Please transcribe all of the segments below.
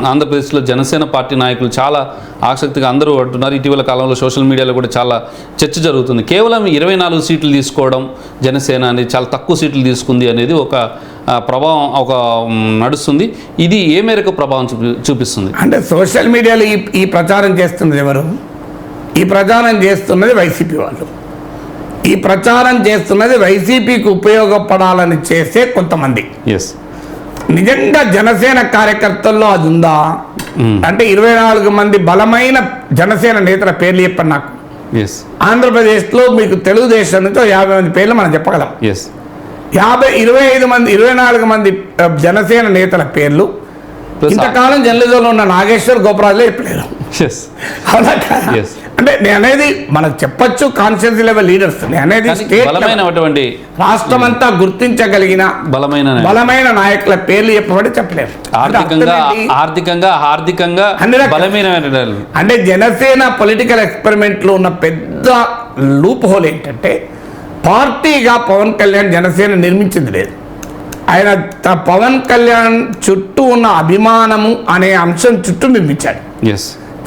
ఆంధ్రప్రదేశ్లో జనసేన పార్టీ నాయకులు చాలా ఆసక్తిగా అందరూ అంటున్నారు. ఇటీవల కాలంలో సోషల్ మీడియాలో కూడా చాలా చర్చ జరుగుతుంది. కేవలం 24 సీట్లు తీసుకోవడం జనసేన అనేది చాలా తక్కువ సీట్లు తీసుకుంది అనేది ఒక ప్రభావం ఒక నడుస్తుంది. ఇది ఏ మేరకు ప్రభావం చూపిస్తుంది? అంటే సోషల్ మీడియాలో ఈ ప్రచారం చేస్తున్నది ఎవరు? ఈ ప్రచారం చేస్తున్నది వైసీపీ వాళ్ళు. ఈ ప్రచారం చేస్తున్నది వైసీపీకి ఉపయోగపడాలని చేసే కొంతమంది. ఎస్, నిజంగా జనసేన కార్యకర్తల్లో అది ఉందా అంటే 24 మంది బలమైన జనసేన నేతల పేర్లు చెప్పండి నాకు. ఆంధ్రప్రదేశ్లో మీకు తెలుగుదేశం నుంచి 50 మంది పేర్లు మనం చెప్పగలం. 24 మంది జనసేన నేతల పేర్లు ఇంతకాలం జర్నలిజంలో ఉన్న నాగేశ్వర్ గోపరాజులే చెప్పలేరు. అంటే నేను అనేది మనకు చెప్పచ్చు కాన్షియస్ లెవెల్ లీడర్స్, నేను అనేది రాష్ట్రం అంతా గుర్తించగలిగిన బలమైన నాయకుల పేర్లు చెప్పబడి చెప్పలేరు. అంటే జనసేన పొలిటికల్ ఎక్స్పెరిమెంట్ లో ఉన్న పెద్ద లూప్ హోల్ ఏంటంటే పార్టీగా పవన్ కళ్యాణ్ జనసేన నిర్మించింది లేదు. ఆయన పవన్ కళ్యాణ్ చుట్టూ ఉన్న అభిమానము అనే అంశం చుట్టూ నిర్మించాడు.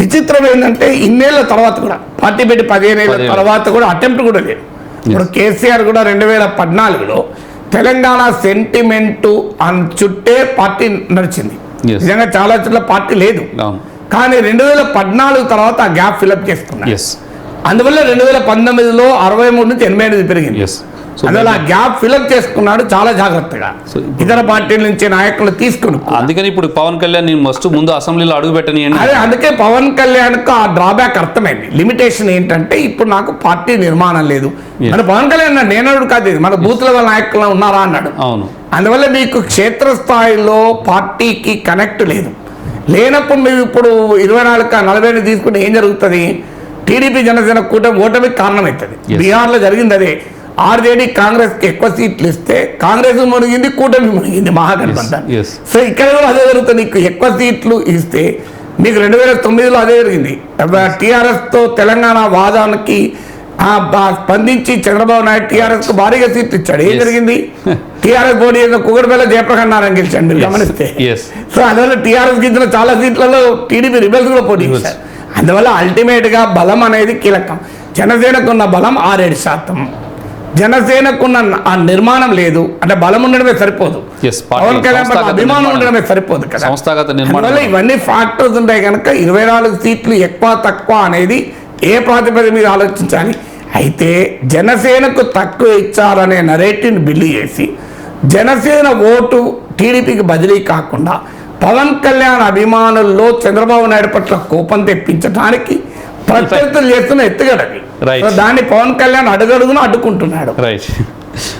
విచిత్రం ఏంటంటే ఇన్నేళ్ల తర్వాత కూడా పార్టీ పెట్టి 15 ఏళ్ల తర్వాత కూడా అటెంప్ట్ కూడా లేదు. ఇప్పుడు కేసీఆర్ కూడా 2014లో తెలంగాణ సెంటిమెంటు చుట్టే పార్టీ నడిచింది. నిజంగా చాలా చోట్ల పార్టీ లేదు, కానీ 2014 తర్వాత ఆ గ్యాప్ ఫిల్అప్ చేసుకున్నారు. అందువల్ల 2019లో 63 నుంచి 88 పెరిగింది. అందువల్ల ఆ గ్యాప్ ఫిల్అప్ చేసుకున్నాడు చాలా జాగ్రత్తగా, ఇతర పార్టీల నుంచి నాయకులు తీసుకుని. అందుకని ఇప్పుడు పవన్ కళ్యాణ్ ముందు అసెంబ్లీలో అడుగు పెట్టని. అదే అందుకే పవన్ కళ్యాణ్ కు ఆ డ్రాబ్యాక్ అర్థమైంది. లిమిటేషన్ ఏంటంటే ఇప్పుడు నాకు పార్టీ నిర్మాణం లేదు. మన పవన్ కళ్యాణ్ నేనడు కాదు, మన బూత్ లెవెల్ నాయకులు ఉన్నారా అన్నాడు. అందువల్ల మీకు క్షేత్రస్థాయిలో పార్టీకి కనెక్ట్ లేదు. లేనప్పుడు నువ్వు ఇప్పుడు 24-40 తీసుకుంటే ఏం జరుగుతుంది? టీడీపీ జనసేన కూటమి ఓటమికి కారణమవుతుంది. బీహార్లో జరిగింది అదే. ఆర్జేడీ కాంగ్రెస్కి ఎక్కువ సీట్లు ఇస్తే కాంగ్రెస్ మునిగింది, కూటమి మునిగింది, మహాగఠబంధన్. సో ఇక్కడ కూడా అదే జరుగుతుంది. నీకు ఎక్కువ సీట్లు ఇస్తే మీకు 2009లో అదే జరిగింది. టీఆర్ఎస్తో తెలంగాణ వాదానికి స్పందించి చంద్రబాబు నాయుడు టీఆర్ఎస్ కు భారీగా సీట్లు ఇచ్చాడు. ఏం జరిగింది? టీఆర్ఎస్ పోటీ కుగడపల్లి జయప్రకాష్ నారాయణ గెలిచాడు, మీరు గమనిస్తే. సో అందువల్ల టీఆర్ఎస్ గెలిచిన చాలా సీట్లలో టీడీపీ రిబల్స్ కూడా పోటీ చేశారు. అందువల్ల అల్టిమేట్ గా బలం అనేది కీలకం. జనసేనకున్న బలం 6-7%. జనసేనకున్న ఆ నిర్మాణం లేదు అంటే బలం ఉండడమే సరిపోదు, పవన్ కళ్యాణ్ అభిమానం ఉండడమే సరిపోదు కదా. అందువల్ల ఇవన్నీ ఫ్యాక్టర్స్ ఉంటాయి కనుక 24 సీట్లు ఎక్కువ తక్కువ అనేది ఏ ప్రాతిపదిక మీద ఆలోచించాలి. అయితే జనసేనకు తక్కువ ఇచ్చారనే నరేటివ్ని బిల్లు చేసి జనసేన ఓటు టీడీపీకి బదిలీ కాకుండా పవన్ కళ్యాణ్ అభిమానుల్లో చంద్రబాబు నాయుడు పట్ల కోపం తెప్పించడానికి ప్రత్యర్థులు చేస్తున్న ఎత్తుగడది. దాన్ని పవన్ కళ్యాణ్ అడుగడుగున అడ్డుకుంటున్నాడు.